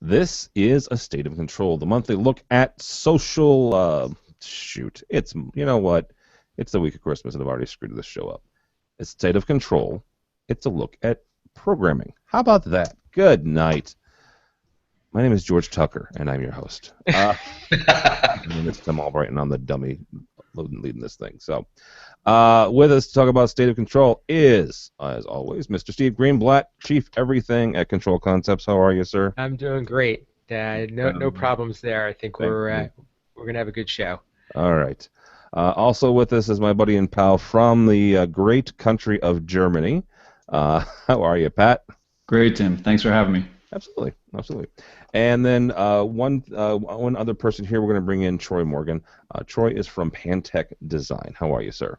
This is A State of Control, the monthly look at social. Shoot, it's you know what? It's the week of Christmas, and I've already screwed this show up. A State of Control. It's a look at programming. How about that? Good night. My name is George Tucker, and I'm your host. And it's Tim Albright, and I'm the dummy leading this thing. So, with us to talk about State of Control is, as always, Mr. Steve Greenblatt, Chief Everything at Control Concepts. How are you, sir? I'm doing great. No problems there. I think we're gonna have a good show. All right. Also with us is my buddy and pal from the great country of Germany. How are you, Pat? Great, Tim. Thanks for having me. Absolutely, absolutely. And then one other person here, we're going to bring in Troy Morgan. Troy is from Pantech Design. How are you, sir?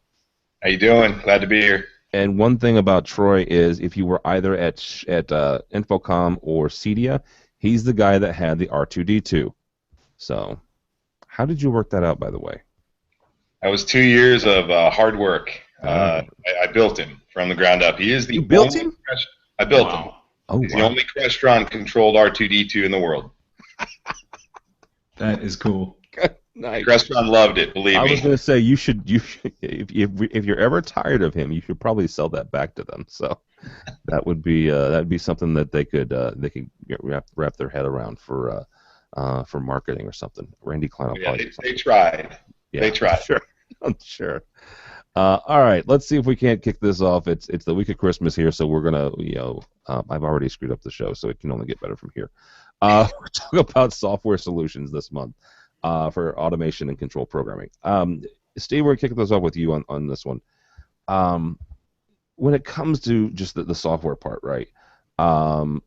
How you doing? Glad to be here. And one thing about Troy is, if you were either at Infocom or Cedia, he's the guy that had the R2D2. So, how did you work that out, by the way? That was 2 years of hard work. I built him from the ground up. He is the You built him? I built him. Oh, He's wow. the only Crestron-controlled R2D2 in the world. That is cool. Nice. Crestron loved it, believe I me. was going to say you should if you're ever tired of him, you should probably sell that back to them. So that'd be something that they could wrap their head around for marketing or something. Randy Klein will Yeah, probably do they something. tried. Yeah, They tried. Sure, I'm sure. All right, let's see if we can't kick this off. It's the week of Christmas here, so we're gonna I've already screwed up the show, so it can only get better from here. We're talking about software solutions this month for automation and control programming. Steve, we're kicking this off with you on this one. When it comes to just the software part, right? And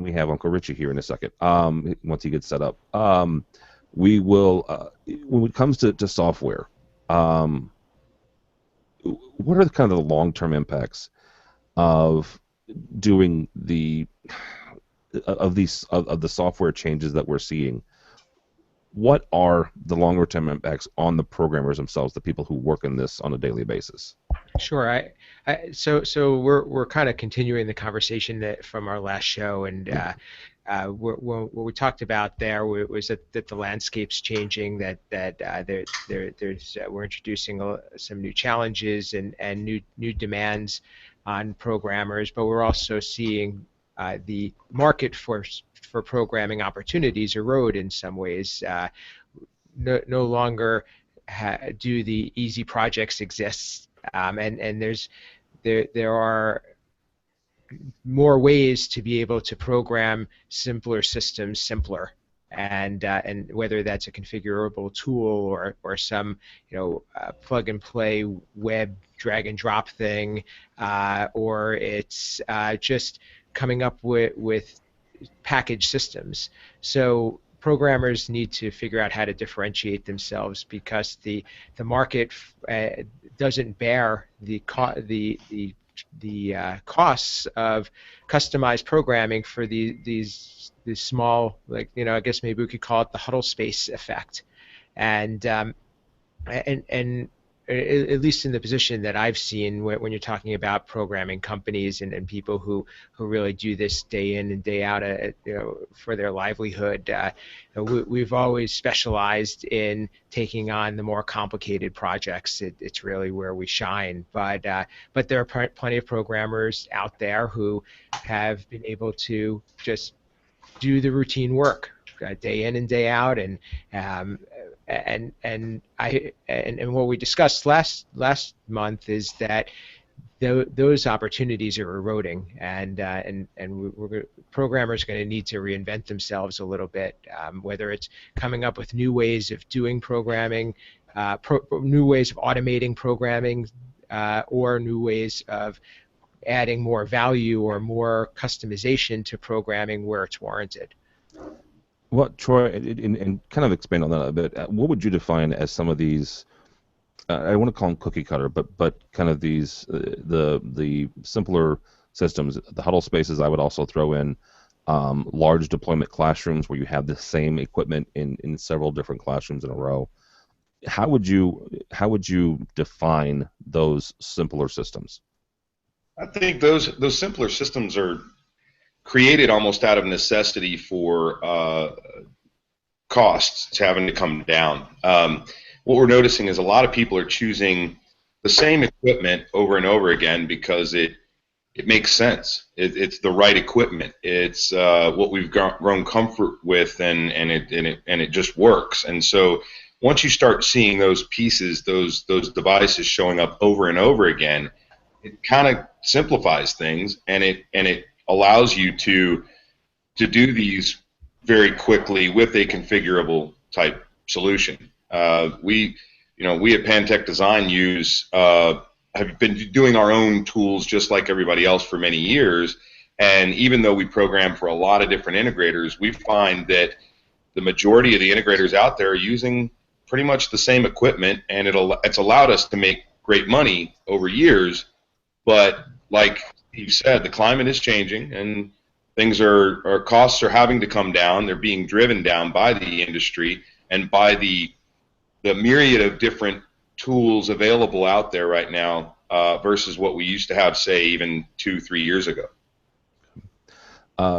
we have Uncle Richie here in a second. Once he gets set up, we will. When it comes to software, what are the kind of the long-term impacts of doing the software changes that we're seeing? What are the longer-term impacts on the programmers themselves, the people who work in this on a daily basis? Sure. So we're kind of continuing the conversation from our last show, and what we talked about there was that the landscape's changing, that we're introducing some new challenges and new demands on programmers, but we're also seeing the market for programming opportunities erode in some ways. No longer do the easy projects exist, and there are more ways to be able to program simpler systems simpler, and whether that's a configurable tool or some plug and play web drag and drop thing, or it's just coming up with package systems. So programmers need to figure out how to differentiate themselves, because the market doesn't bear the costs of customized programming for these small, I guess maybe we could call it the huddle space effect, and at least in the position that I've seen, when you're talking about programming companies and people who really do this day in and day out, for their livelihood, we've always specialized in taking on the more complicated projects. It's really where we shine. But there are plenty of programmers out there who have been able to just do the routine work day in and day out, and what we discussed last month is that those opportunities are eroding, and programmers are going to need to reinvent themselves a little bit, whether it's coming up with new ways of doing programming, new ways of automating programming, or new ways of adding more value or more customization to programming where it's warranted. Well, Troy, and kind of expand on that a bit. What would you define as some of these? I don't want to call them cookie cutter, but kind of these the simpler systems, the huddle spaces. I would also throw in large deployment classrooms where you have the same equipment in several different classrooms in a row. How would you define those simpler systems? I think those simpler systems are created almost out of necessity for costs having to come down. What we're noticing is a lot of people are choosing the same equipment over and over again because it makes sense. It's the right equipment. It's what we've grown comfort with, and it just works. And so once you start seeing those pieces, those devices showing up over and over again, it kind of simplifies things, and it allows you to do these very quickly with a configurable type solution. We at Pantech Design have been doing our own tools just like everybody else for many years, and even though we program for a lot of different integrators, we find that the majority of the integrators out there are using pretty much the same equipment, and it's allowed us to make great money over years. But like you said, the climate is changing, and costs are having to come down. They're being driven down by the industry and by the myriad of different tools available out there right now versus what we used to have, say, even 2-3 years ago.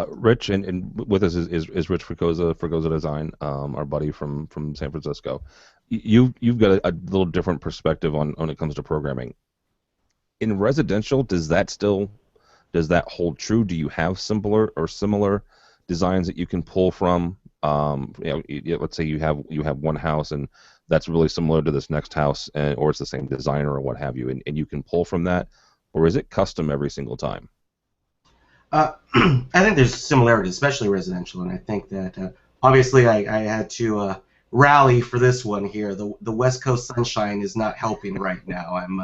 Rich, and with us is Rich Fregosa Design, our buddy from San Francisco. You've got a little different perspective on when it comes to programming. In residential, does that hold true? Do you have similar designs that you can pull from? Let's say you have one house and that's really similar to this next house, or it's the same designer or what have you, and you can pull from that, or is it custom every single time? I think there's similarities, especially residential, and I think that obviously I had to rally for this one here. The West Coast sunshine is not helping right now. I'm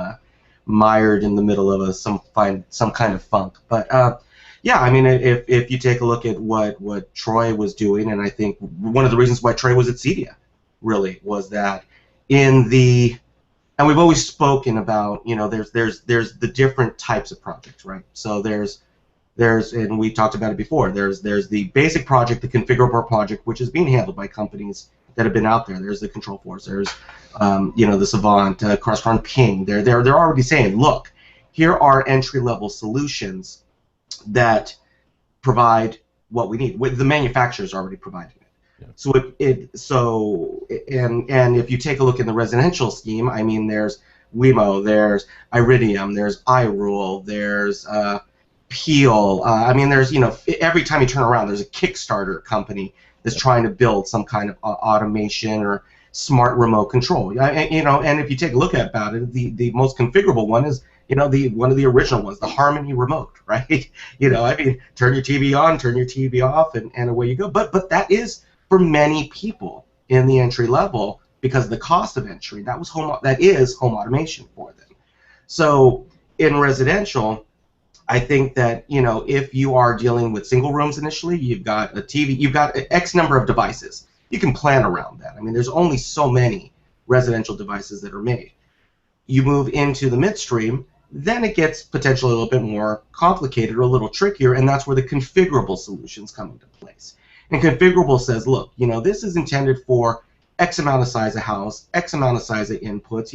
mired in the middle of some kind of funk. But yeah, I mean, if you take a look at what Troy was doing, and I think one of the reasons why Troy was at CEDIA really was that and we've always spoken about, there's the different types of projects, right? So there's and we talked about it before. There's the basic project, the configurable project, which is being handled by companies that have been out there. There's the Control Force. There's the Savant, Crestron King. They're already saying, look, here are entry-level solutions that provide what we need. The manufacturer's already providing it. Yeah. So if you take a look in the residential scheme, I mean, there's Wemo, there's Iridium, there's iRule, there's Peel. I mean, there's every time you turn around, there's a Kickstarter company that's trying to build some kind of automation or smart remote control. And if you take a look about it, the most configurable one is one of the original ones, the Harmony remote, right? I mean, turn your TV on, turn your TV off, and away you go. But that is for many people in the entry level, because of the cost of entry, that is home automation for them. So in residential, I think that if you are dealing with single rooms initially, you've got a TV, you've got X number of devices. You can plan around that. I mean, there's only so many residential devices that are made. You move into the midstream, then it gets potentially a little bit more complicated or a little trickier, and that's where the configurable solutions come into place. And configurable says, look, this is intended for X amount of size of house, X amount of size of inputs.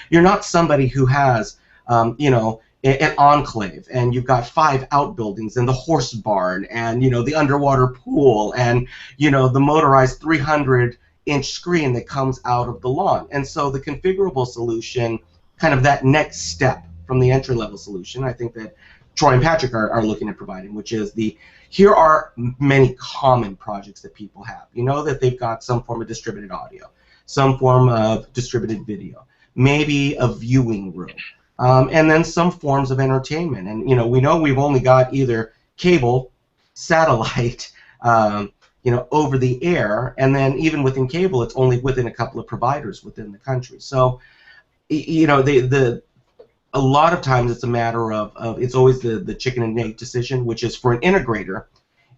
You're not somebody who has, an enclave, and you've got 5 outbuildings and the horse barn, and the underwater pool, and the motorized 300-inch screen that comes out of the lawn. And so the configurable solution, kind of that next step from the entry-level solution, I think that Troy and Patrick are looking at providing, which is here are many common projects that people have. That they've got some form of distributed audio, some form of distributed video, maybe a viewing room. And then some forms of entertainment. And we know we've only got either cable, satellite, over the air, and then even within cable, it's only within a couple of providers within the country. So, a lot of times it's a matter of it's always the chicken and egg decision, which is for an integrator.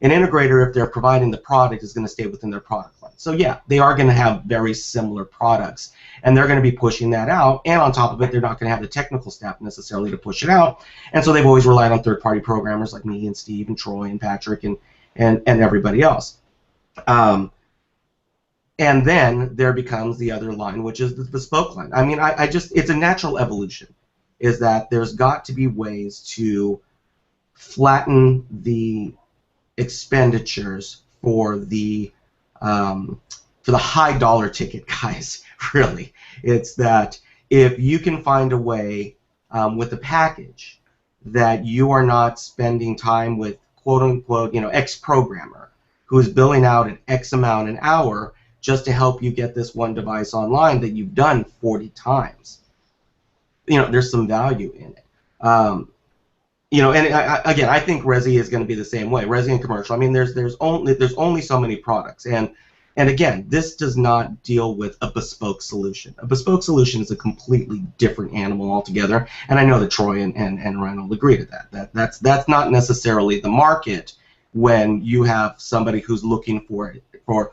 An integrator, if they're providing the product, is going to stay within their product line. So yeah, they are going to have very similar products, and they're going to be pushing that out. And on top of it, they're not going to have the technical staff necessarily to push it out. And so they've always relied on third-party programmers like me and Steve and Troy and Patrick and everybody else. And then there becomes the other line, which is the bespoke line. I mean, it's a natural evolution, is that there's got to be ways to flatten the expenditures for the high dollar ticket guys. Really, it's that if you can find a way with the package that you are not spending time with quote unquote X programmer who is billing out at X amount an hour just to help you get this one device online that you've done 40 times. There's some value in it. And again, I think Resi is going to be the same way. Resi and commercial. I mean, there's only so many products, and again, this does not deal with a bespoke solution. A bespoke solution is a completely different animal altogether, and I know that Troy and Ryan will agree to that. That's not necessarily the market when you have somebody who's looking for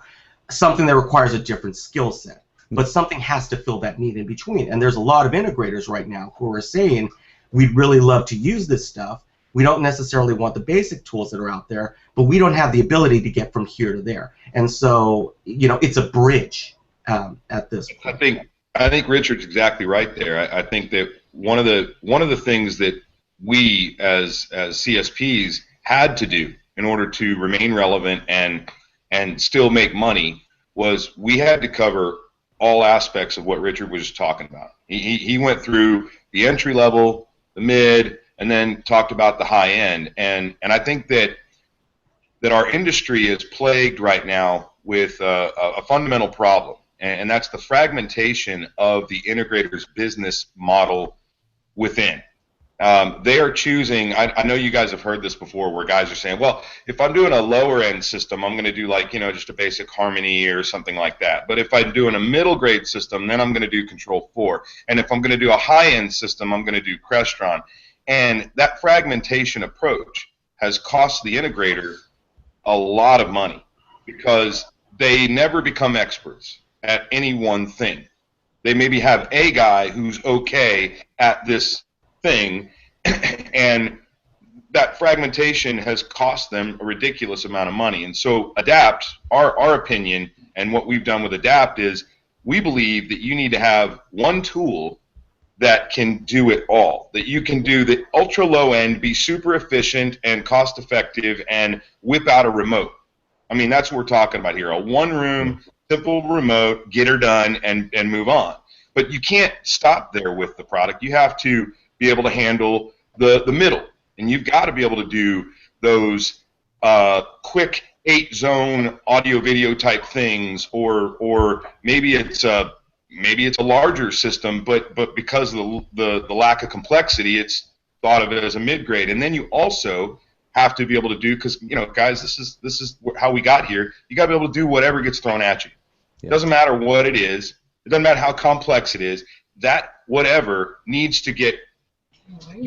something that requires a different skill set. But something has to fill that need in between, and there's a lot of integrators right now who are saying, we'd really love to use this stuff. We don't necessarily want the basic tools that are out there, but we don't have the ability to get from here to there. And so, it's a bridge at this point. I think Richard's exactly right there. I think that one of the things that we as CSPs had to do in order to remain relevant and still make money was we had to cover all aspects of what Richard was talking about. He went through the entry level, the mid, and then talked about the high end. And I think that our industry is plagued right now with a fundamental problem, and that's the fragmentation of the integrator's business model within. They are choosing, I know you guys have heard this before, where guys are saying, well, if I'm doing a lower end system, I'm going to do just a basic Harmony or something like that. But if I'm doing a middle grade system, then I'm going to do Control 4. And if I'm going to do a high end system, I'm going to do Crestron. And that fragmentation approach has cost the integrator a lot of money because they never become experts at any one thing. They maybe have a guy who's okay at this thing, and that fragmentation has cost them a ridiculous amount of money. And so Adapt, our opinion, and what we've done with Adapt is we believe that you need to have one tool that can do it all, that you can do the ultra low end, be super efficient and cost effective, and whip out a remote. I mean, that's what we're talking about here, a one room, simple remote, get her done, and move on. But you can't stop there with the product. You have to be able to handle the middle, and you've got to be able to do those quick 8-zone audio video type things, or maybe it's a larger system, but because of the lack of complexity, it's thought of it as a mid-grade. And then you also have to be able to do, because guys, this is how we got here. You got to be able to do whatever gets thrown at you. Yeah. It doesn't matter what it is. It doesn't matter how complex it is. That whatever needs to get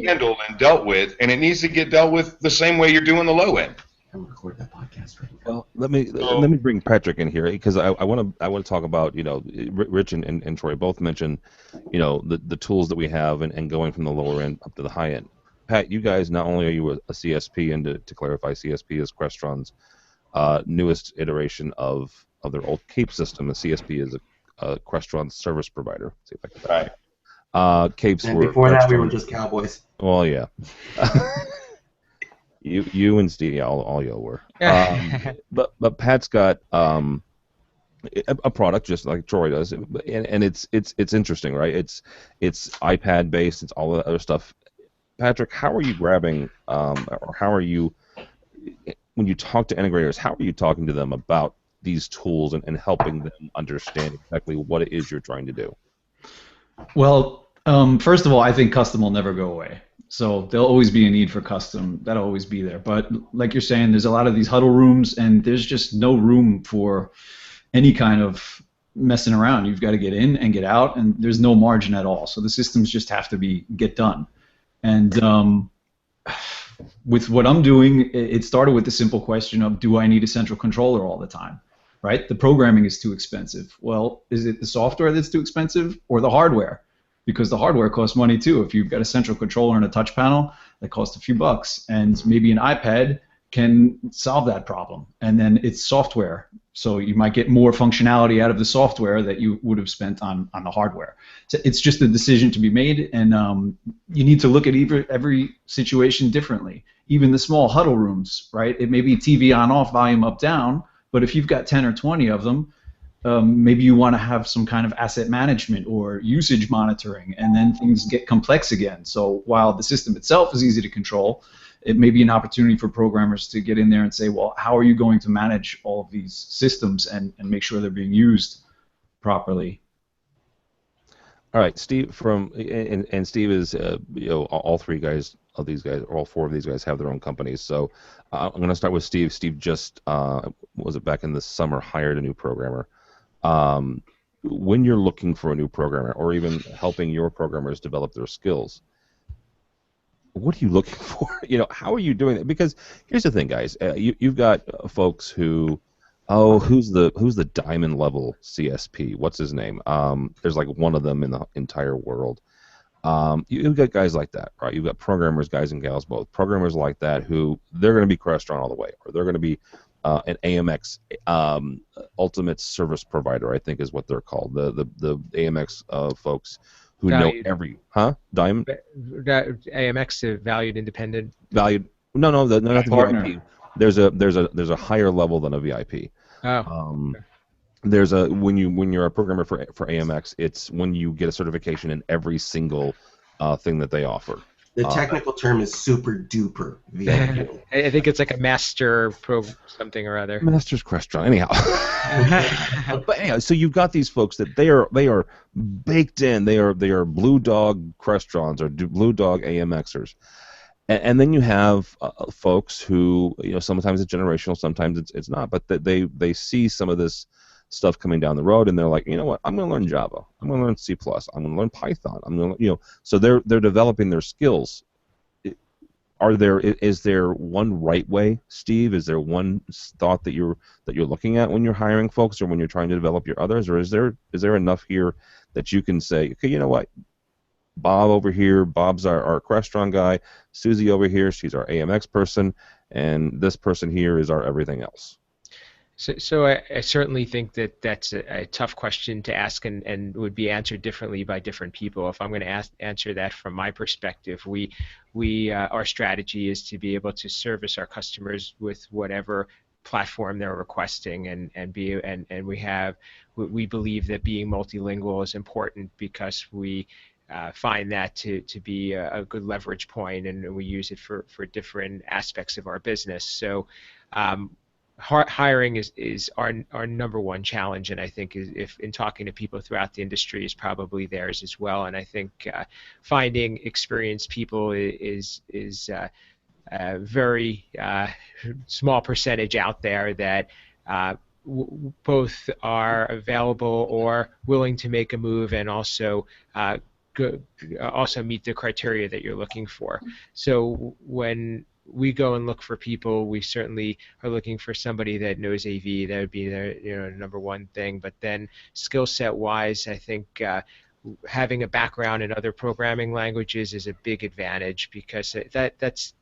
handled and dealt with, and it needs to get dealt with the same way you're doing the low end. I'm recording that podcast right now. Well, let me bring Patrick in here because I want to talk about Rich and Troy both mentioned the tools that we have and going from the lower end up to the high end. Pat, you guys, not only are you a CSP, and to clarify, CSP is Crestron's newest iteration of their old Cape system. The CSP is a Crestron service provider. See if I can. Right. Capes and were before that, we were just cowboys. Well, yeah. you and Steve, yeah, all y'all were. But Pat's got a product just like Troy does, and it's interesting, right? It's iPad based. It's all the other stuff. Patrick, how are you grabbing, or how are you, when you talk to integrators, how are you talking to them about these tools and helping them understand exactly what it is you're trying to do? Well, first of all, I think custom will never go away. So there'll always be a need for custom. That'll always be there. But like you're saying, there's a lot of these huddle rooms, and there's just no room for any kind of messing around. You've got to get in and get out, and there's no margin at all. So the systems just have to get done. And with what I'm doing, it started with the simple question of, do I need a central controller all the time? Right? The programming is too expensive. Well, is it the software that's too expensive or the hardware? Because the hardware costs money too. If you've got a central controller and a touch panel, that costs a few bucks, and maybe an iPad can solve that problem. And then it's software So you might get more functionality out of the software that you would have spent on the hardware. So it's just a decision to be made, and you need to look at every situation differently. Even the small huddle rooms, right? It may be TV on off, volume up down, but if you've got 10 or 20 of them, maybe you want to have some kind of asset management or usage monitoring, and then things get complex again. So while the system itself is easy to control, it may be an opportunity for programmers to get in there and say, well, how are you going to manage all of these systems and make sure they're being used properly? All right, Steve and Steve is all three guys of these guys, or all four of these guys have their own companies. So I'm going to start with Steve. Steve just was it back in the summer hired a new programmer. When you're looking for a new programmer, or even helping your programmers develop their skills, what are you looking for? How are you doing it? Because here's the thing, guys. You've got folks who, who's the diamond level CSP? What's his name? There's like one of them in the entire world. You've got guys like that, right? You've got programmers, guys and gals both. Programmers like that who they're going to be Crestron all the way, or they're going to be an AMX ultimate service provider, I think is what they're called. The AMX folks who Valued. know every diamond. AMX, valued independent. Valued. No, not the Partner. VIP. There's a higher level than a VIP. Oh. There's when you're a programmer for AMX, it's when you get a certification in every single thing that they offer. The technical term is super duper VIP. I think it's like a master pro something or other. Master's Crestron, anyhow. But anyhow, so you've got these folks that they are baked in. They are Blue Dog Crestrons or Blue Dog AMXers, and then you have folks who sometimes it's generational, sometimes it's not, but they see some of this stuff coming down the road, and they're like, you know what, I'm going to learn Java, I'm going to learn C++, I'm going to learn Python, I'm going to, so they're developing their skills. Is there one right way, Steve? Is there one thought that you're looking at when you're hiring folks, or when you're trying to develop your others, or is there enough here that you can say, okay, you know what, Bob over here, Bob's our Crestron guy, Susie over here, she's our AMX person, and this person here is our everything else? So I certainly think that's a tough question to ask, and would be answered differently by different people. If I'm going to answer that from my perspective, our strategy is to be able to service our customers with whatever platform they're requesting, and we believe that being multilingual is important because we find that to be a good leverage point, and we use it for different aspects of our business. So hiring is our number one challenge, and I think if in talking to people throughout the industry is probably theirs as well. And I think finding experienced people is a very small percentage out there that both are available or willing to make a move, and also meet the criteria that you're looking for. So when we go and look for people, we certainly are looking for somebody that knows AV. That would be their number one thing. But then skill set wise, I think having a background in other programming languages is a big advantage, because that's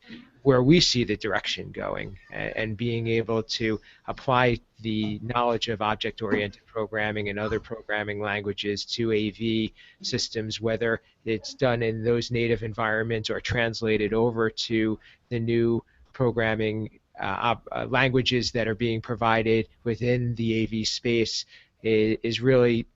where we see the direction going, and being able to apply the knowledge of object-oriented programming and other programming languages to AV systems, whether it's done in those native environments or translated over to the new programming languages that are being provided within the AV space, is really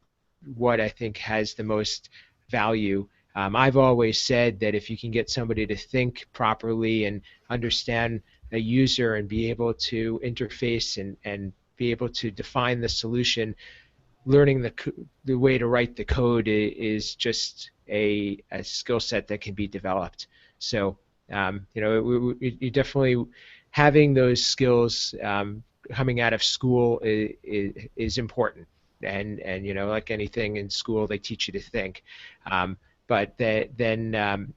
what I think has the most value. I've always said that if you can get somebody to think properly and understand a user and be able to interface and be able to define the solution, learning the way to write the code is just a skill set that can be developed. So you definitely, having those skills coming out of school is important. And like anything in school, they teach you to think, but then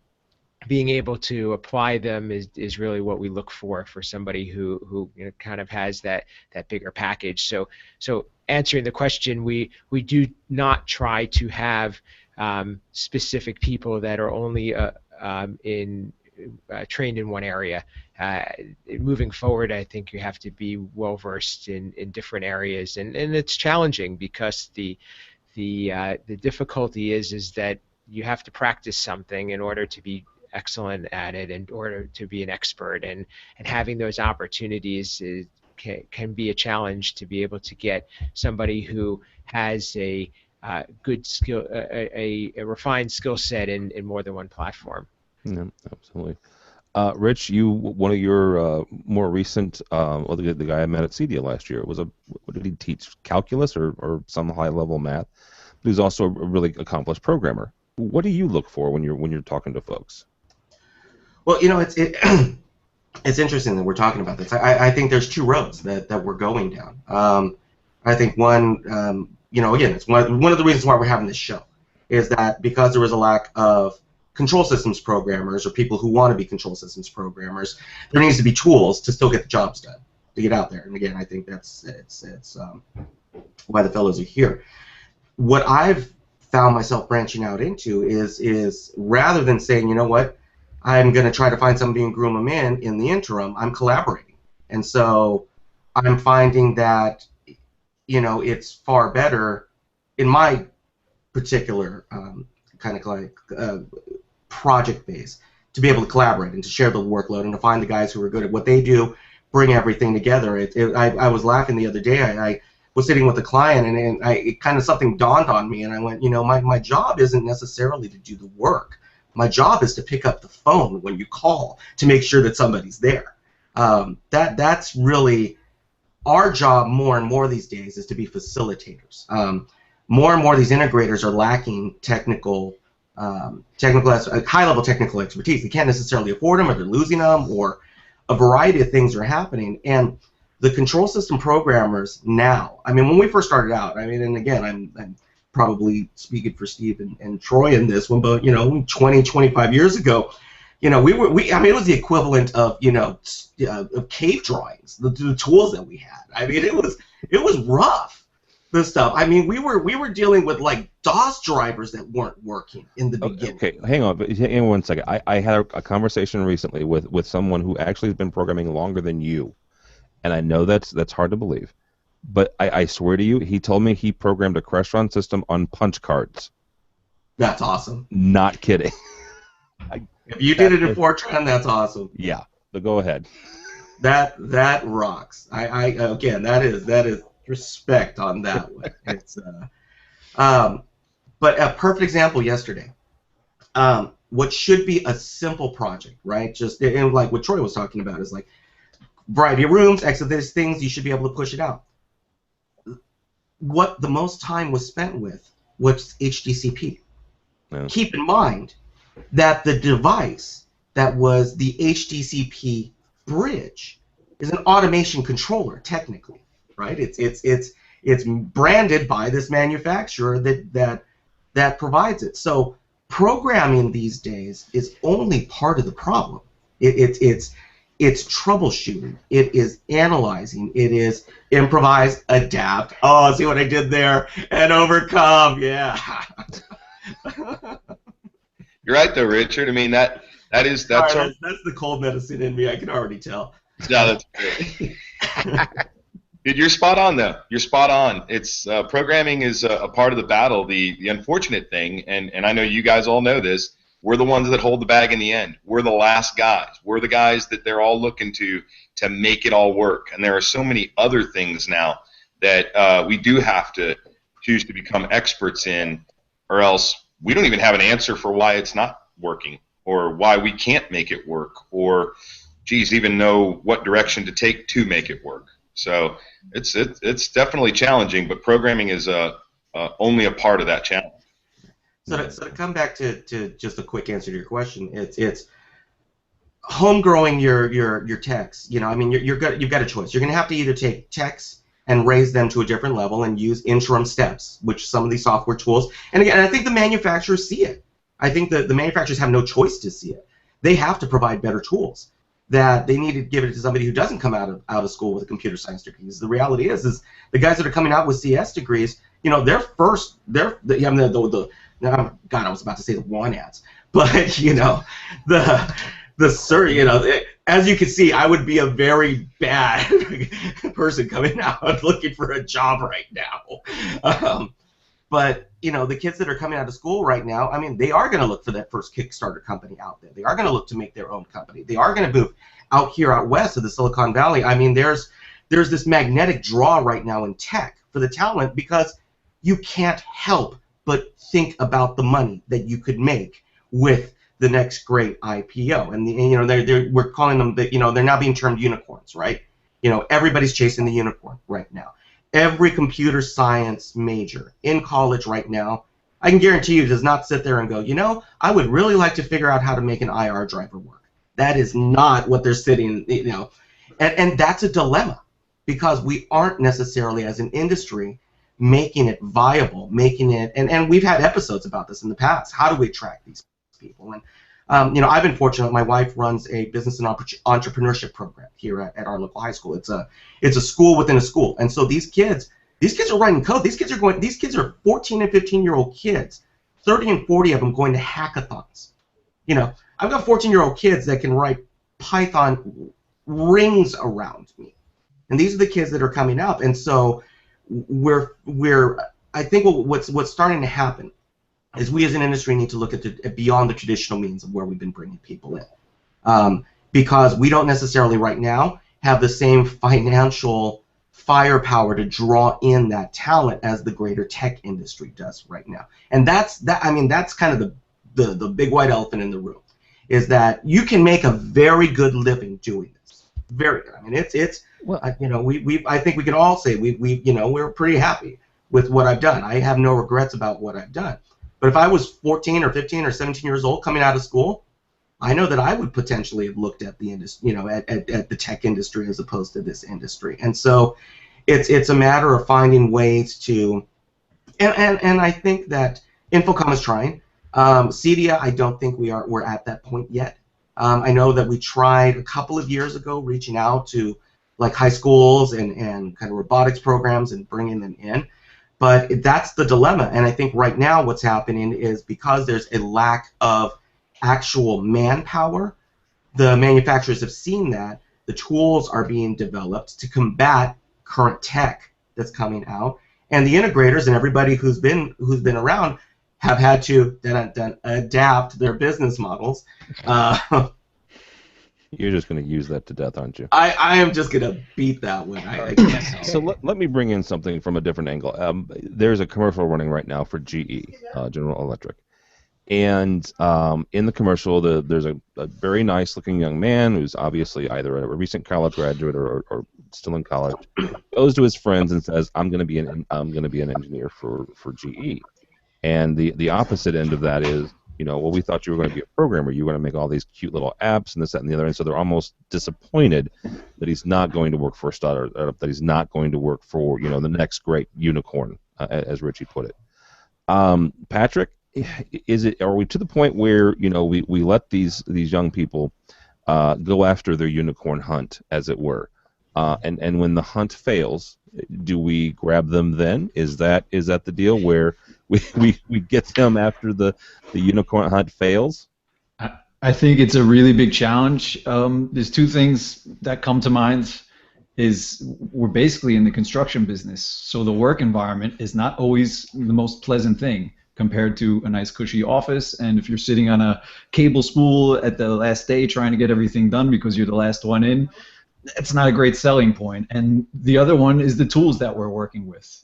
being able to apply them is really what we look for somebody who kind of has that bigger package. So answering the question, we do not try to have specific people that are only in trained in one area. Moving forward, I think you have to be well versed in different areas, and it's challenging because the difficulty is that you have to practice something in order to be excellent at it, in order to be an expert, and having those opportunities can be a challenge to be able to get somebody who has a good skill, a refined skill set in more than one platform. Yeah, absolutely. Rich, one of your more recent, well, the guy I met at CEDIA last year what did he teach? Calculus or some high level math? But he's also a really accomplished programmer. What do you look for when you're talking to folks? Well, it's interesting that we're talking about this. I think there's two roads that we're going down. I think one, again, it's one of the reasons why we're having this show is that because there was a lack of control systems programmers or people who want to be control systems programmers, there needs to be tools to still get the jobs done, to get out there. And again, I think it's why the fellows are here. What I've found myself branching out into is rather than saying, you know what, I'm going to try to find somebody and groom them in the interim, I'm collaborating. And so I'm finding that, it's far better in my particular kind of like project base to be able to collaborate and to share the workload and to find the guys who are good at what they do, bring everything together. I was laughing the other day. I was sitting with a client and it kind of something dawned on me and I went, my job isn't necessarily to do the work. My job is to pick up the phone when you call to make sure that somebody's there. That's really our job more and more these days, is to be facilitators. More and more these integrators are lacking high-level technical expertise. They can't necessarily afford them, or they're losing them, or a variety of things are happening. And the control system programmers now, when we first started out, and again, I'm probably speaking for Steve and Troy in this one, but 20, 25 years ago, it was the equivalent of of cave drawings, the tools that we had. It was rough, this stuff. We were dealing with like DOS drivers that weren't working in the beginning. Okay, hang on one second. I had a conversation recently with someone who actually has been programming longer than you, and I know that's hard to believe. But I swear to you, he told me he programmed a Crestron system on punch cards. That's awesome. Not kidding. If you did it in Fortran, that's awesome. Yeah, but go ahead. That rocks. Again, that is respect on that one. It's but a perfect example yesterday. What should be a simple project, right? Just like what Troy was talking about is like variety of rooms, X of these things. You should be able to push it out. What the most time was spent with was HDCP. Yeah. Keep in mind that the device that was the HDCP bridge is an automation controller, technically, right? It's branded by this manufacturer that provides it. So programming these days is only part of the problem. It's troubleshooting. It is analyzing. It is improvise, adapt. Oh, see what I did there? And overcome. Yeah. You're right, though, Richard. That's the cold medicine in me. I can already tell. Yeah, that's great. Dude, you're spot on, though. You're spot on. It's programming is a part of the battle. The unfortunate thing, and I know you guys all know this, we're the ones that hold the bag in the end. We're the last guys. We're the guys that they're all looking to make it all work. And there are so many other things now that we do have to choose to become experts in, or else we don't even have an answer for why it's not working, or why we can't make it work, or, geez, even know what direction to take to make it work. So it's definitely challenging, but programming is only a part of that challenge. So to come back to just a quick answer to your question, it's home growing your techs. You've got a choice. You're going to have to either take techs and raise them to a different level and use interim steps, which some of these software tools. And again, I think the manufacturers see it. I think the manufacturers have no choice to see it. They have to provide better tools. That they need to give it to somebody who doesn't come out of school with a computer science degree. The reality is the guys that are coming out with CS degrees, God, I was about to say the WAN ads, but as you can see, I would be a very bad person coming out looking for a job right now. But the kids that are coming out of school right now, I mean, they are going to look for that first Kickstarter company out there. They are going to look to make their own company. They are going to move out here, out west of the Silicon Valley. I mean, there's this magnetic draw right now in tech for the talent because you can't help but think about the money that you could make with the next great IPO. And we're calling them they're now being termed unicorns, right? Everybody's chasing the unicorn right now. Every computer science major in college right now, I can guarantee you, does not sit there and go, I would really like to figure out how to make an IR driver work. That is not what they're sitting, and that's a dilemma because we aren't necessarily, as an industry, making it viable, making it, and we've had episodes about this in the past. How do we attract these people? And I've been fortunate. My wife runs a business and entrepreneurship program here at our local high school. It's a school within a school, and so these kids are writing code. These kids are 14 and 15-year-old kids, 30 and 40 of them going to hackathons. I've got 14-year-old kids that can write Python rings around me, and these are the kids that are coming up. And so I think what's starting to happen is we as an industry need to look at beyond the traditional means of where we've been bringing people in, because we don't necessarily right now have the same financial firepower to draw in that talent as the greater tech industry does right now. And that's kind of the big white elephant in the room, is that you can make a very good living doing this. Very good. I mean, it's well, I think we can all say we're pretty happy with what I've done. I have no regrets about what I've done. But if I was 14 or 15 or 17 years old coming out of school, I know that I would potentially have looked at the industry, at the tech industry as opposed to this industry. And so it's a matter of finding ways to, and I think that Infocom is trying. CEDIA, I don't think we're at that point yet. I know that we tried a couple of years ago reaching out to like high schools and kind of robotics programs and bringing them in. But that's the dilemma, and I think right now what's happening is because there's a lack of actual manpower, the manufacturers have seen that, the tools are being developed to combat current tech that's coming out, and the integrators and everybody who's been around have had to adapt their business models. You're just going to use that to death, aren't you? I am just going to beat that one. I can't help. So let me bring in something from a different angle. There's a commercial running right now for GE, General Electric. And in the commercial, there's a very nice-looking young man who's obviously either a recent college graduate or still in college, goes to his friends and says, I'm going to be an engineer for GE. And the opposite end of that is, well, we thought you were going to be a programmer. You were going to make all these cute little apps and this, that, and the other. And so they're almost disappointed that he's not going to work for a startup, that he's not going to work for, the next great unicorn, as Richie put it. Patrick, are we to the point where, we let these young people go after their unicorn hunt, as it were? And when the hunt fails, do we grab them then? Is that the deal where we get them after the unicorn hunt fails? I think it's a really big challenge. There's two things that come to mind. Is we're basically in the construction business, so the work environment is not always the most pleasant thing compared to a nice cushy office. And if you're sitting on a cable spool at the last day trying to get everything done because you're the last one in, it's not a great selling point. And the other one is the tools that we're working with.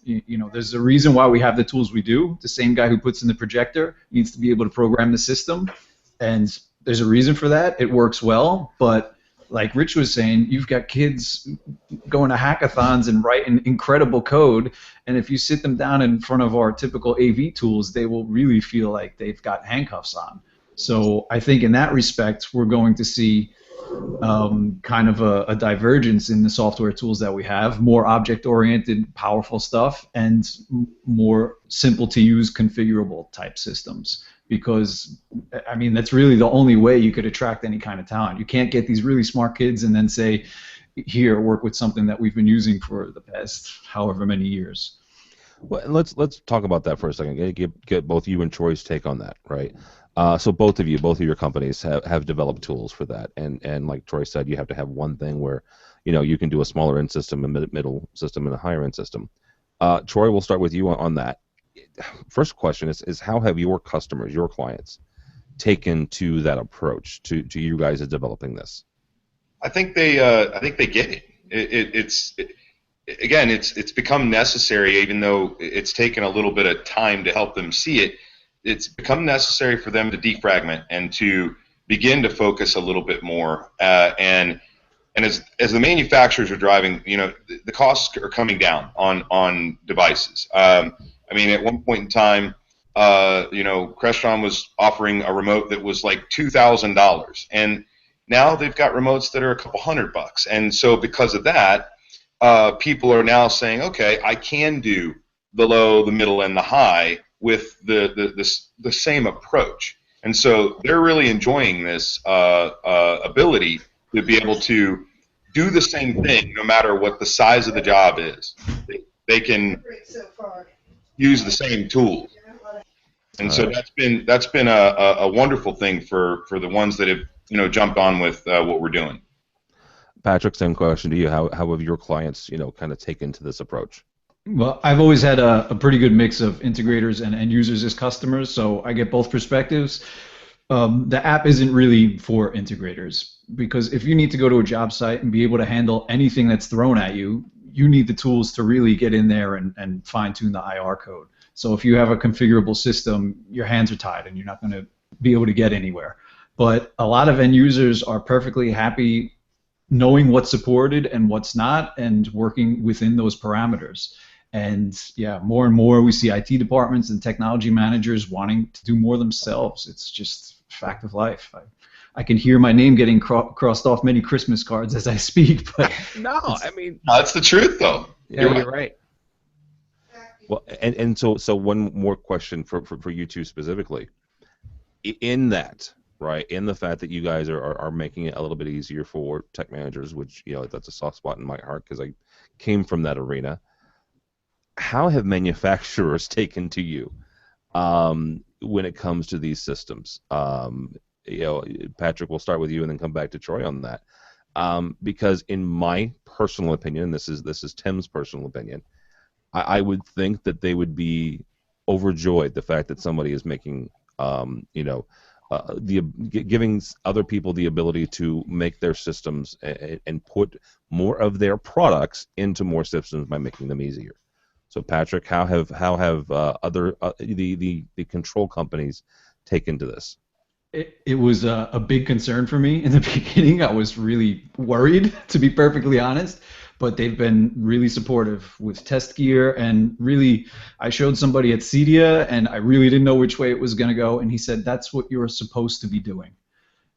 There's a reason why we have the tools we do. The same guy who puts in the projector needs to be able to program the system, and there's a reason for that. It works well, but like Rich was saying, you've got kids going to hackathons and writing incredible code, and if you sit them down in front of our typical AV tools, they will really feel like they've got handcuffs on. So I think in that respect, we're going to see kind of a divergence in the software tools that we have, more object-oriented, powerful stuff, and more simple-to-use, configurable type systems. Because, I mean, that's really the only way you could attract any kind of talent. You can't get these really smart kids and then say, here, work with something that we've been using for the past however many years. Well, let's talk about that for a second. Get both you and Troy's take on that, right? So both of your companies have developed tools for that, and like Troy said, you have to have one thing where, you can do a smaller end system, a middle system, and a higher end system. Troy, we'll start with you on that. First question is how have your customers, your clients, taken to that approach to you guys as developing this? I think they get it. Again, it's become necessary, even though it's taken a little bit of time to help them see it. It's become necessary for them to defragment and to begin to focus a little bit more. And as the manufacturers are driving, the costs are coming down on devices. I mean, at one point in time, Crestron was offering a remote that was like $2,000, and now they've got remotes that are a couple $100. And so because of that, people are now saying, okay, I can do the low, the middle, and the high with the same approach. And so they're really enjoying this ability to be able to do the same thing no matter what the size of the job is. They can use the same tools. And so that's been a wonderful thing for the ones that have jumped on with what we're doing. Patrick, same question to you. How have your clients kind of taken to this approach? Well, I've always had a pretty good mix of integrators and end users as customers, so I get both perspectives. The app isn't really for integrators, because if you need to go to a job site and be able to handle anything that's thrown at you, you need the tools to really get in there and fine-tune the IR code. So if you have a configurable system, your hands are tied and you're not going to be able to get anywhere. But a lot of end users are perfectly happy knowing what's supported and what's not, and working within those parameters. And yeah, more and more we see IT departments and technology managers wanting to do more themselves. It's just a fact of life. I can hear my name getting crossed off many Christmas cards as I speak, but no, I mean, that's the truth, though. Yeah, you're right. Well, and so one more question for you two specifically. In that, right, in the fact that you guys are making it a little bit easier for tech managers, which that's a soft spot in my heart because I came from that arena. How have manufacturers taken to you when it comes to these systems? Patrick, we'll start with you and then come back to Troy on that. Because in my personal opinion, this is Tim's personal opinion, I would think that they would be overjoyed the fact that somebody is making, giving other people the ability to make their systems and put more of their products into more systems by making them easier. So Patrick, how have other the control companies taken to this? It was a big concern for me in the beginning. I was really worried, to be perfectly honest, but they've been really supportive with test gear, and really, I showed somebody at CEDIA, and I really didn't know which way it was going to go, and he said, that's what you're supposed to be doing.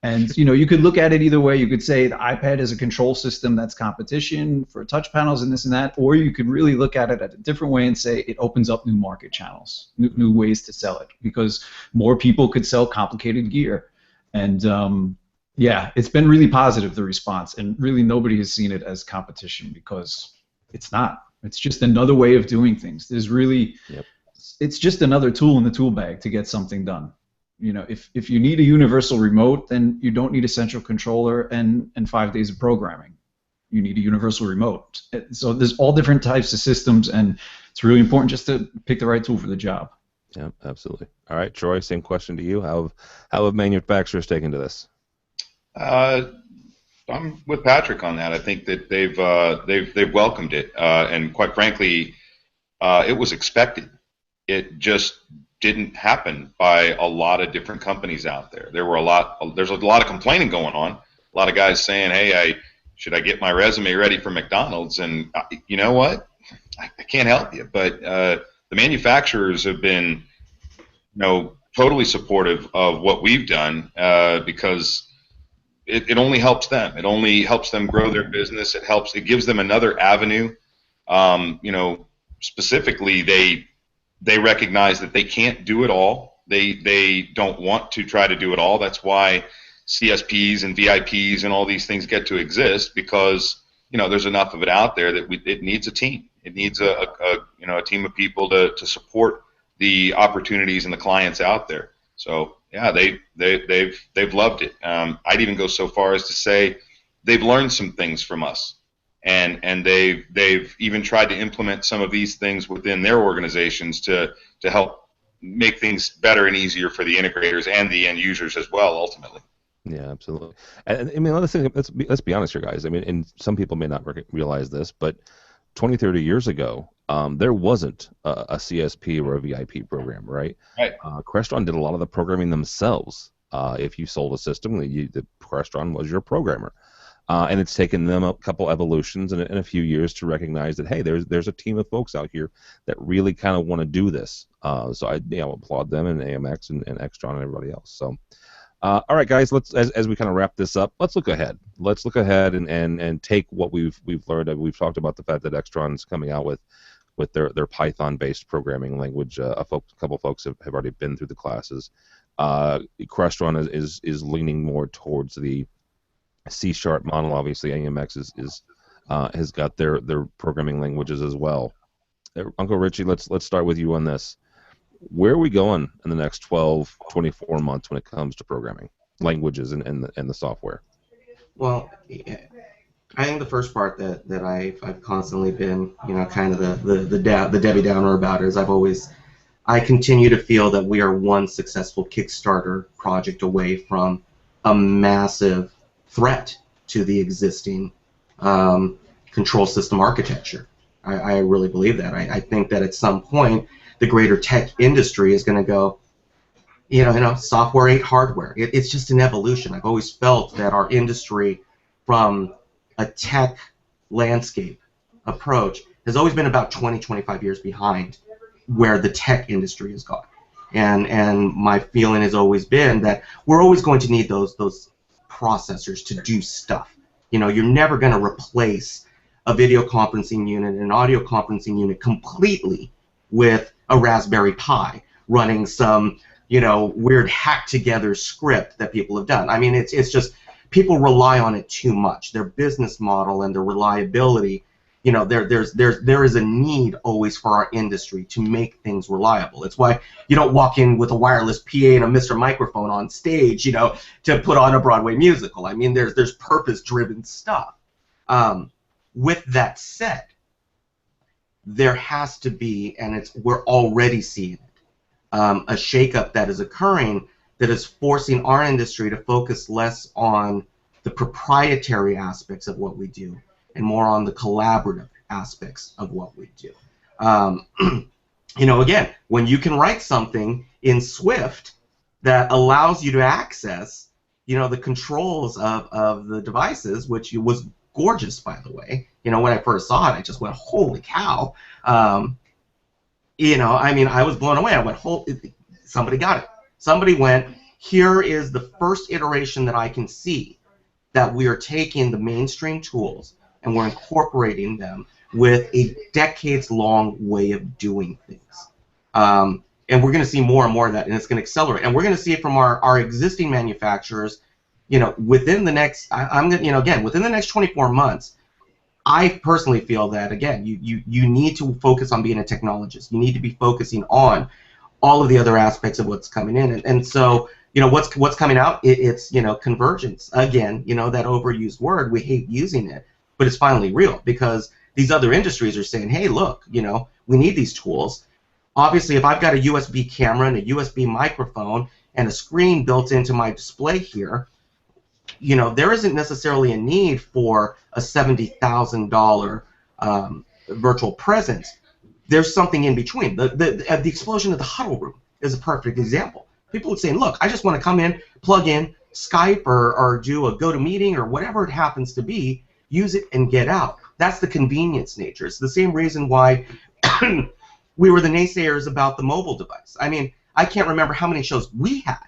And you could look at it either way. You could say the iPad is a control system that's competition for touch panels and this and that, or you could really look at it a different way and say it opens up new market channels, new ways to sell it, because more people could sell complicated gear. And yeah, it's been really positive, the response, and really nobody has seen it as competition, because it's not. It's just another way of doing things. There's really, it's just another tool in the tool bag to get something done. If you need a universal remote, then you don't need a central controller and 5 days of programming. You need a universal remote. So there's all different types of systems, and it's really important just to pick the right tool for the job. Yeah, absolutely. All right, Troy, same question to you. How have manufacturers taken to this? I'm with Patrick on that. I think that they've welcomed it, and quite frankly, it was expected. It just didn't happen by a lot of different companies out there. There's a lot of complaining going on. A lot of guys saying, "Hey, should I get my resume ready for McDonald's?" And you know what? I can't help you. But the manufacturers have been, totally supportive of what we've done, because it only helps them. It only helps them grow their business. It gives them another avenue. Specifically, they recognize that they can't do it all. They don't want to try to do it all. That's why CSPs and VIPs and all these things get to exist, because there's enough of it out there that it needs a team. It needs a team of people to support the opportunities and the clients out there. So Yeah, they've loved it. I'd even go so far as to say they've learned some things from us, and they've even tried to implement some of these things within their organizations to help make things better and easier for the integrators and the end users as well, ultimately. Yeah, absolutely. And I mean, let's be honest here, guys. I mean, and some people may not realize this, but 20, 30 years ago, there wasn't a CSP or a VIP program, right? Right. Crestron did a lot of the programming themselves. If you sold a system, the Crestron was your programmer. And it's taken them a couple evolutions and a few years to recognize that, hey, there's a team of folks out here that really kind of want to do this. So I applaud them and AMX and Extron and everybody else. So. All right, guys. Let's as we kind of wrap this up. Let's look ahead. Let's look ahead and take what we've learned. We've talked about the fact that Extron's coming out with their Python-based programming language. Couple folks have already been through the classes. Crestron is leaning more towards the C# model. Obviously, AMX has got their programming languages as well. Uncle Richie, let's start with you on this. Where are we going in the next 12, 24 months when it comes to programming languages and the software? Well, I think the first part that I've constantly been, kind of the Debbie Downer about is I continue to feel that we are one successful Kickstarter project away from a massive threat to the existing control system architecture. I really believe that. I think that at some point the greater tech industry is going to go, software ain't hardware. It's just an evolution. I've always felt that our industry, from a tech landscape approach, has always been about 20, 25 years behind where the tech industry has gone. And my feeling has always been that we're always going to need those processors to do stuff. You're never going to replace a video conferencing unit and an audio conferencing unit completely with a Raspberry Pi running some, weird hack together script that people have done. I mean, it's just people rely on it too much. Their business model and their reliability, there is a need always for our industry to make things reliable. It's why you don't walk in with a wireless PA and a Mr. Microphone on stage, to put on a Broadway musical. I mean, there's purpose-driven stuff. With that said, there has to be, and we're already seeing it, a shakeup that is occurring that is forcing our industry to focus less on the proprietary aspects of what we do and more on the collaborative aspects of what we do. Again, when you can write something in Swift that allows you to access, the controls of the devices, which was gorgeous, by the way. When I first saw it, I just went, holy cow. I was blown away. I went, somebody got it. Somebody went, here is the first iteration that I can see that we are taking the mainstream tools and we're incorporating them with a decades-long way of doing things. And we're going to see more and more of that, and it's going to accelerate. And we're going to see it from our existing manufacturers, within the next, within the next 24 months. I personally feel that, again, you need to focus on being a technologist. You need to be focusing on all of the other aspects of what's coming in. And so, what's coming out, it's, convergence. Again, that overused word, we hate using it, but it's finally real because these other industries are saying, hey, look, we need these tools. Obviously, if I've got a USB camera and a USB microphone and a screen built into my display here, there isn't necessarily a need for a $70,000 virtual presence. There's something in between. The explosion of the huddle room is a perfect example. People would say, look, I just want to come in, plug in, Skype or do a GoToMeeting or whatever it happens to be, use it and get out. That's the convenience nature. It's the same reason why we were the naysayers about the mobile device. I mean, I can't remember how many shows we had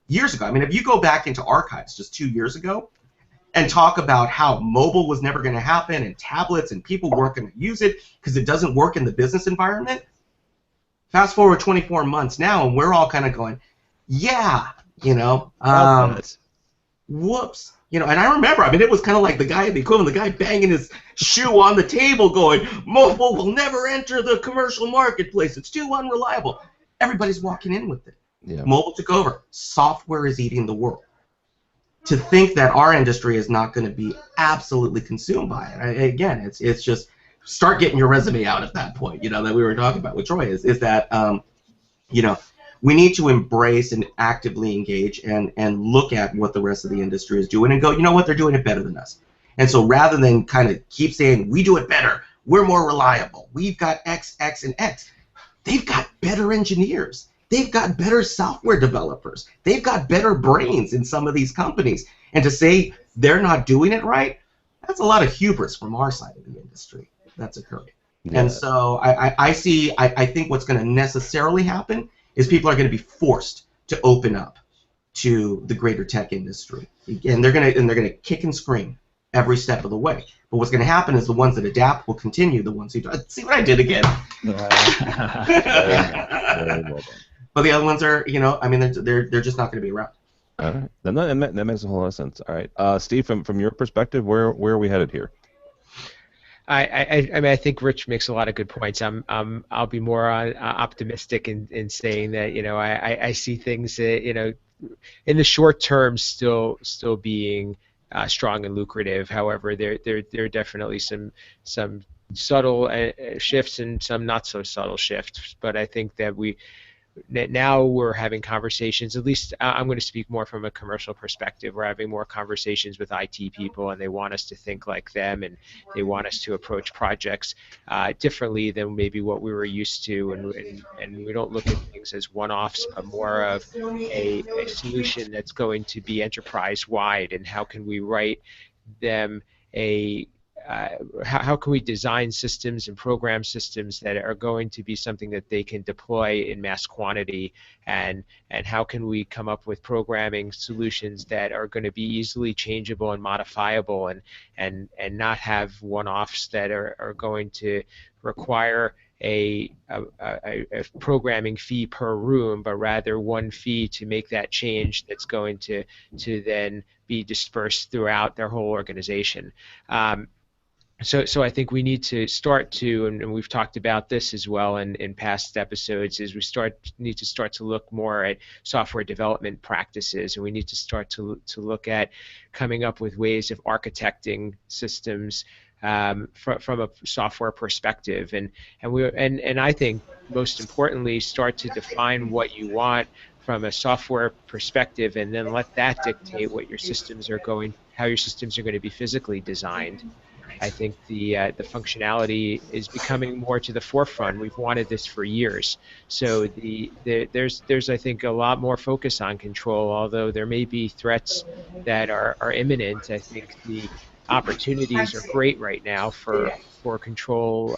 years ago. I mean, if you go back into archives just 2 years ago and talk about how mobile was never going to happen and tablets and people weren't going to use it because it doesn't work in the business environment, fast forward 24 months now and we're all kind of going, yeah, whoops. And I remember, I mean, it was kind of like the guy banging his shoe on the table going, mobile will never enter the commercial marketplace. It's too unreliable. Everybody's walking in with it. Yeah. Mobile took over. Software is eating the world. To think that our industry is not going to be absolutely consumed by it, again, it's just start getting your resume out at that point. You know, that we were talking about with Troy is that you know, we need to embrace and actively engage and look at what the rest of the industry is doing and go, you know what, they're doing it better than us. And so rather than kind of keep saying we do it better, we're more reliable, we've got X, X, and X, they've got better engineers. They've got better software developers. They've got better brains in some of these companies. And to say they're not doing it right, that's a lot of hubris from our side of the industry that's occurring. Yeah. And so I think what's going to necessarily happen is people are going to be forced to open up to the greater tech industry. And they're going to kick and scream every step of the way. But what's going to happen is the ones that adapt will continue. The ones who don't. See what I did again? Very well done. But the other ones are, you know, I mean, they're just not going to be around. All right, that makes a whole lot of sense. All right, Steve, from your perspective, where are we headed here? I mean, I think Rich makes a lot of good points. I'll be more optimistic in saying that, you know, I see things that, you know, in the short term still being strong and lucrative. However, there are definitely some subtle shifts and some not so subtle shifts. But I think that now we're having conversations, at least I'm going to speak more from a commercial perspective. We're having more conversations with IT people, and they want us to think like them, and they want us to approach projects differently than maybe what we were used to, and we don't look at things as one-offs, but more of a solution that's going to be enterprise-wide, and how can we write them how can we design systems and program systems that are going to be something that they can deploy in mass quantity, and how can we come up with programming solutions that are going to be easily changeable and modifiable, and not have one-offs that are going to require a programming fee per room, but rather one fee to make that change that's going to then be dispersed throughout their whole organization. So I think we need to start to, and we've talked about this as well in past episodes, is we need to start to look more at software development practices, and we need to start to look at coming up with ways of architecting systems from a software perspective, and I think most importantly, start to define what you want from a software perspective, and then let that dictate what your systems are how your systems are going to be physically designed. I think the functionality is becoming more to the forefront. We've wanted this for years. So there's I think a lot more focus on control, although there may be threats that are imminent. I think the opportunities are great right now for control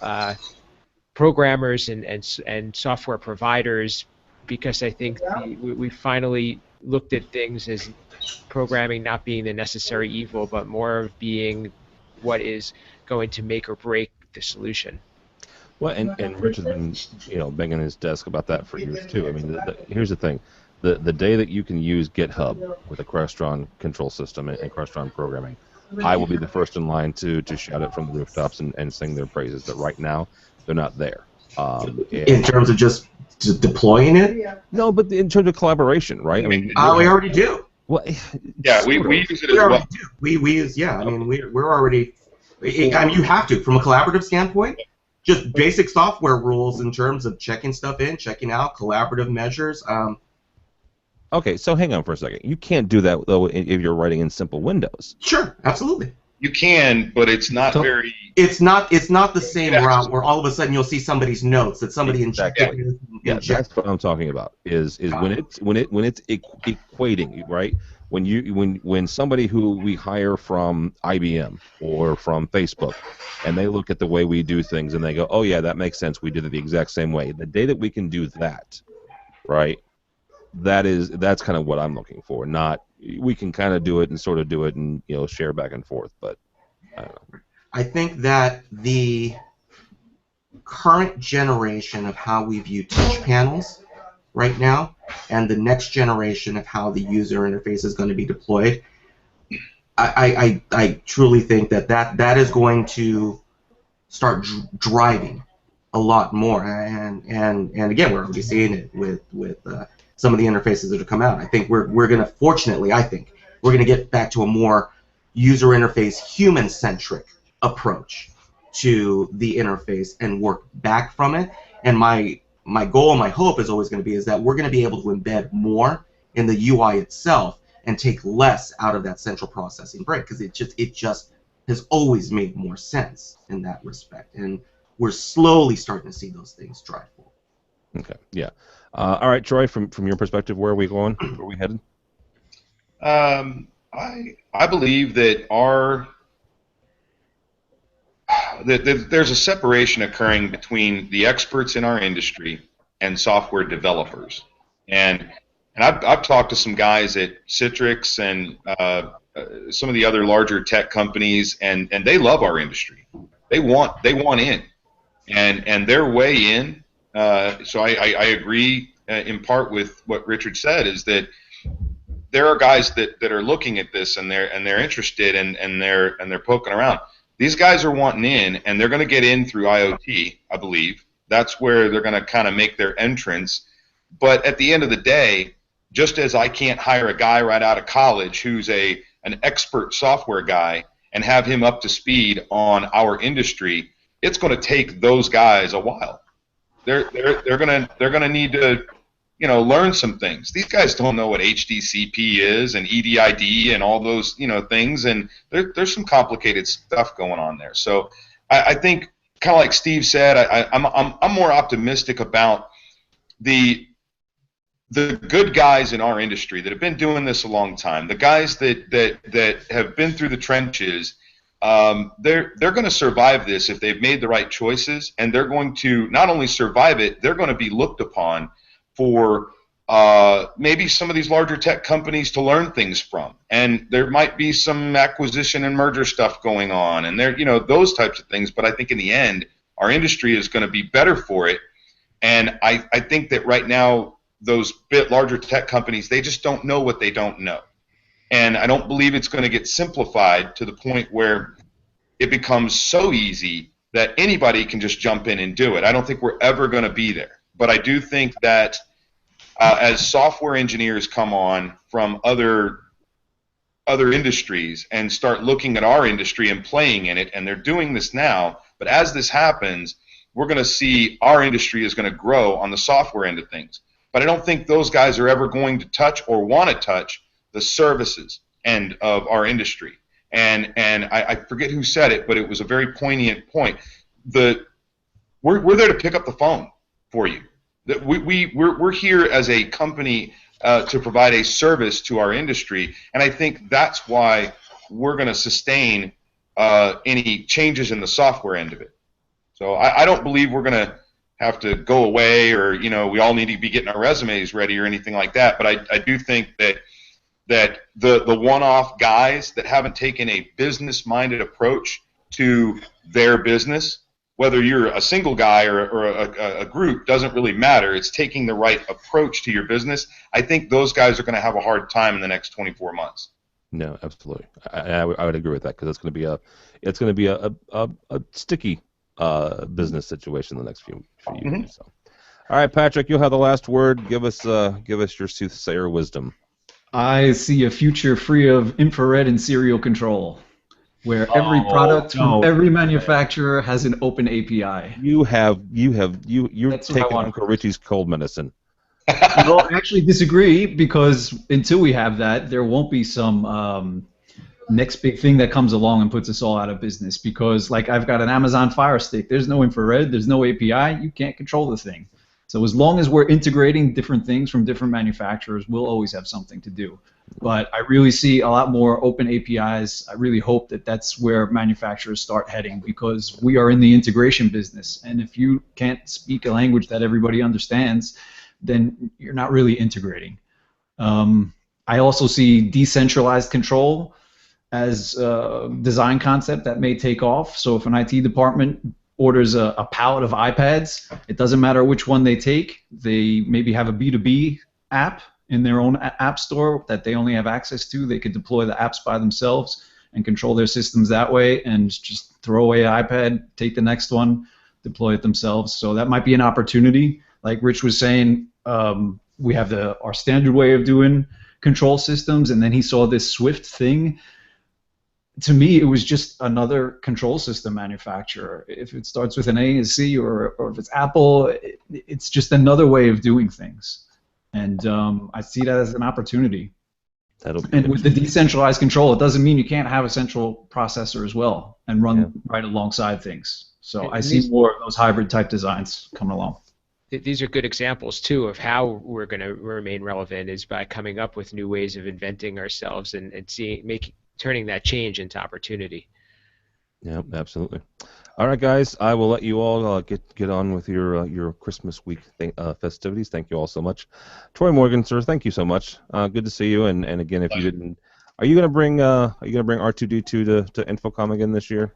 programmers and software providers, because I think we finally looked at things as programming not being the necessary evil, but more of being what is going to make or break the solution. Well, and Rich has been, you know, banging his desk about that for years too. I mean, here's the thing: the day that you can use GitHub with a Crestron control system and Crestron programming, I will be the first in line to shout it from the rooftops and sing their praises. But right now, they're not there. In terms of just deploying it? No, but in terms of collaboration, right? I mean, we already do. Well, yeah, we use it as well. We use, yeah. I mean, we're already. I mean, you have to, from a collaborative standpoint, just basic software rules in terms of checking stuff in, checking out, collaborative measures. Okay, so hang on for a second. You can't do that though if you're writing in simple Windows. Sure, absolutely. You can, but it's not very. It's not the same route where all of a sudden you'll see somebody's notes that somebody injected. Yeah, that's what I'm talking about. Is when it's equating, right? When somebody who we hire from IBM or from Facebook, and they look at the way we do things and they go, oh yeah, that makes sense. We did it the exact same way. The day that we can do that, right? That's kind of what I'm looking for. Not we can kind of do it and sort of do it and, you know, share back and forth, but I don't know. I think that the current generation of how we view touch panels right now, and the next generation of how the user interface is going to be deployed, I truly think that is going to start driving a lot more. And again, we're already seeing it with some of the interfaces that have come out. I think we're going to, fortunately, I think, we're going to get back to a more user interface, human-centric approach to the interface and work back from it. And my goal and my hope is always going to be is that we're going to be able to embed more in the UI itself and take less out of that central processing break, because it just has always made more sense in that respect. And we're slowly starting to see those things drive forward. Okay, yeah. All right, Troy, from your perspective, where are we going? Where are we headed? I believe that there's a separation occurring between the experts in our industry and software developers. And I've talked to some guys at Citrix and some of the other larger tech companies, and they love our industry. They want in, and their way in. So I agree in part with what Richard said, is that there are guys that are looking at this and they're interested and they're poking around. These guys are wanting in, and they're going to get in through IoT, I believe. That's where they're going to kind of make their entrance. But at the end of the day, just as I can't hire a guy right out of college who's an expert software guy and have him up to speed on our industry, it's going to take those guys a while. They're going to need to, learn some things. These guys don't know what HDCP is and EDID and all those, things, and there's some complicated stuff going on there. So I think, kind of like Steve said, I'm more optimistic about the good guys in our industry that have been doing this a long time. The guys that have been through the trenches. They're going to survive this if they've made the right choices, and they're going to not only survive it, they're going to be looked upon for maybe some of these larger tech companies to learn things from, and there might be some acquisition and merger stuff going on, and those types of things. But I think in the end, our industry is going to be better for it, and I think that right now those bit larger tech companies, they just don't know what they don't know. And I don't believe it's going to get simplified to the point where it becomes so easy that anybody can just jump in and do it. I don't think we're ever going to be there. But I do think that as software engineers come on from other industries and start looking at our industry and playing in it, and they're doing this now, but as this happens, we're going to see our industry is going to grow on the software end of things. But I don't think those guys are ever going to touch or want to touch the services end of our industry. And I forget who said it, but it was a very poignant point. We're there to pick up the phone for you. We're here as a company to provide a service to our industry, and I think that's why we're going to sustain any changes in the software end of it. So I don't believe we're going to have to go away, or we all need to be getting our resumes ready or anything like that. But I do think that the one-off guys that haven't taken a business-minded approach to their business, whether you're a single guy or a group, doesn't really matter. It's taking the right approach to your business. I think those guys are going to have a hard time in the next 24 months. No, absolutely. I would agree with that, because it's going to be a sticky business situation in the next few years. Mm-hmm. So, all right, Patrick, you'll have the last word. Give us your soothsayer wisdom. I see a future free of infrared and serial control, where every product from every manufacturer has an open API. You're taking Uncle Richie's cold medicine. Well, I actually disagree, because until we have that, there won't be some next big thing that comes along and puts us all out of business. Because, like, I've got an Amazon Fire Stick. There's no infrared. There's no API. You can't control the thing. So as long as we're integrating different things from different manufacturers, we'll always have something to do. But I really see a lot more open APIs. I really hope that that's where manufacturers start heading, because we are in the integration business. And if you can't speak a language that everybody understands, then you're not really integrating. I also see decentralized control as a design concept that may take off. So if an IT department orders a pallet of iPads, it doesn't matter which one they take. They maybe have a B2B app in their own app store that they only have access to. They could deploy the apps by themselves and control their systems that way, and just throw away an iPad, take the next one, deploy it themselves. So that might be an opportunity. Like Rich was saying, we have our standard way of doing control systems, and then he saw this Swift thing. To me, it was just another control system manufacturer. If it starts with an A and C, or if it's Apple, it's just another way of doing things. And I see that as an opportunity. And with the decentralized control, it doesn't mean you can't have a central processor as well and run right alongside things. So I see more of those hybrid type designs coming along. These are good examples too of how we're going to remain relevant, is by coming up with new ways of inventing ourselves and turning that change into opportunity. Yeah, absolutely. All right, guys, I will let you all get on with your Christmas week festivities. Thank you all so much. Troy Morgan, sir, thank you so much. Good to see you. And again, if you didn't, are you gonna bring R2D2 to InfoComm again this year?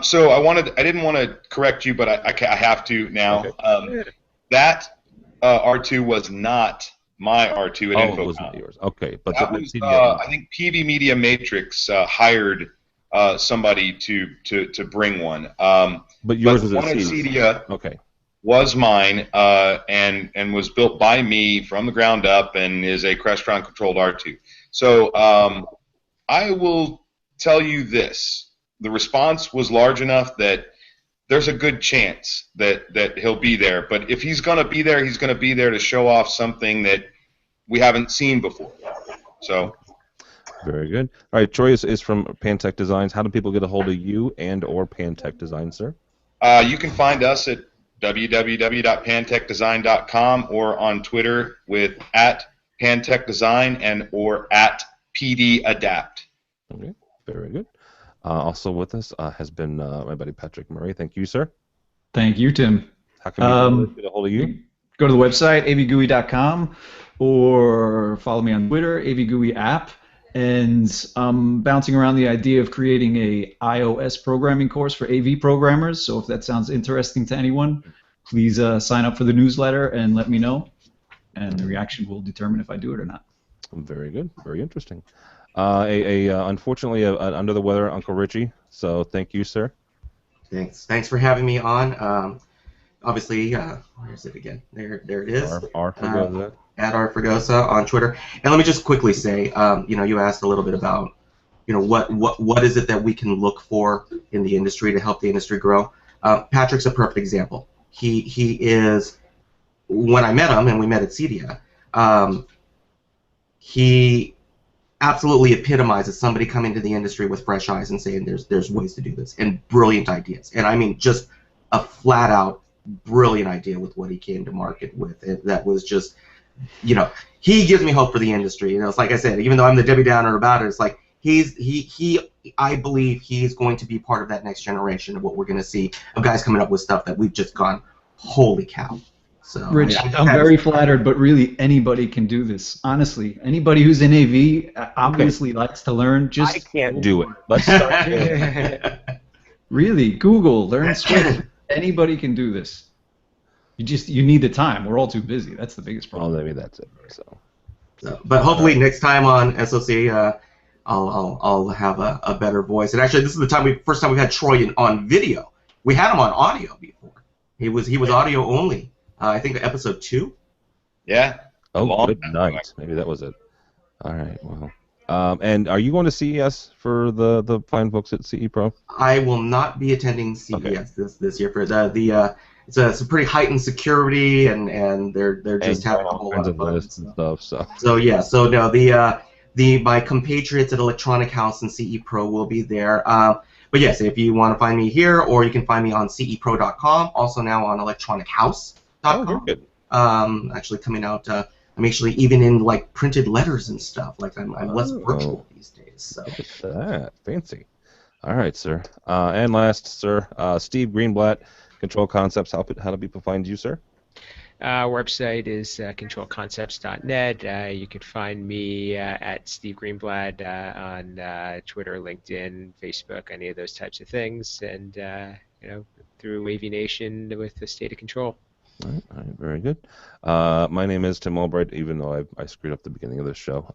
So I didn't want to correct you, but I have to now. Okay. That R2 was not my R2 at InfoComm. It was not yours. Okay, but that was, I think PV Media Matrix hired somebody to bring one. But yours was a Cedia. Okay. Was mine and was built by me from the ground up and is a Crestron controlled R2. So I will tell you this: the response was large enough that there's a good chance that he'll be there. But if he's going to be there, he's going to be there to show off something that we haven't seen before. So. Very good. All right, Troy is from Pantech Designs. How do people get a hold of you and/or Pantech Design, sir? You can find us at www.pantechdesign.com or on Twitter with @PantechDesign and/or @PDAdapt. Okay, very good. Also with us has been my buddy Patrick Murray. Thank you, sir. Thank you, Tim. How can we get a hold of you? Go to the website, avgui.com, or follow me on Twitter, avgui app. And I'm bouncing around the idea of creating a iOS programming course for AV programmers. So if that sounds interesting to anyone, please sign up for the newsletter and let me know. And the reaction will determine if I do it or not. Very good. Very interesting. Unfortunately, under the weather, Uncle Richie. So thank you, sir. Thanks for having me on. Obviously, where is it again? There it is. Fregosa. At Fregosa on Twitter. And let me just quickly say, you asked a little bit about, what is it that we can look for in the industry to help the industry grow. Patrick's a perfect example. He is, when I met him and we met at Cedia, he absolutely epitomizes somebody coming to the industry with fresh eyes and saying there's ways to do this and brilliant ideas. And I mean just a flat out brilliant idea with what he came to market with. That was just, he gives me hope for the industry. It's like I said, even though I'm the Debbie Downer about it, it's like I believe he's going to be part of that next generation of what we're going to see of guys coming up with stuff that we've just gone, holy cow. So, Rich, I'm very flattered, but really anybody can do this. Honestly, anybody who's in AV obviously likes to learn. Just I can't do it. Let's start. Really, Google, learn Swift. Anybody can do this. You need the time. We're all too busy. That's the biggest problem. Well, maybe that's it. So, but hopefully next time on SOC, I'll have a better voice. And actually, this is the first time we've had Troy on video. We had him on audio before. He was audio only. I think episode 2. Yeah. Oh, good night. Maybe that was it. All right. Well. And are you going to CES for the fine folks at CE Pro? I will not be attending CES this year for it's a pretty heightened security and they're just having a whole lot of fun lists and stuff. So no, my compatriots at Electronic House and CE Pro will be there. But yes, if you want to find me here, or you can find me on cepro.com, also now on electronichouse.com. Oh, good. Actually coming out. I'm actually even in like printed letters and stuff. Like I'm less virtual these days. So. Look at that, fancy. All right, sir. And last, sir, Steve Greenblatt, Control Concepts. How do people find you, sir? Our website is controlconcepts.net. You can find me at Steve Greenblatt on Twitter, LinkedIn, Facebook, any of those types of things, and through AV Nation with the State of Control. All right, very good. My name is Tim Albright, even though I screwed up the beginning of this show.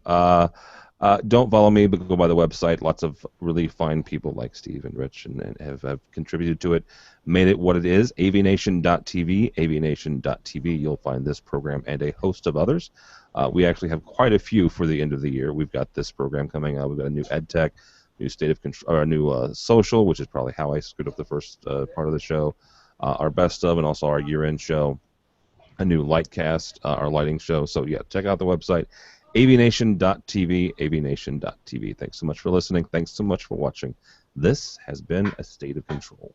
Don't follow me, but go by the website. Lots of really fine people like Steve and Rich and have contributed to it, made it what it is. Aviation.tv, aviation.tv. You'll find this program and a host of others. We actually have quite a few for the end of the year. We've got this program coming out. We've got a new EdTech, new state of control, or a new social, which is probably how I screwed up the first part of the show. Our best of, and also our year-end show. A new Lightcast, our lighting show. So yeah, check out the website, aviation.tv, aviation.tv. Thanks so much for listening. Thanks so much for watching. This has been A State of Control.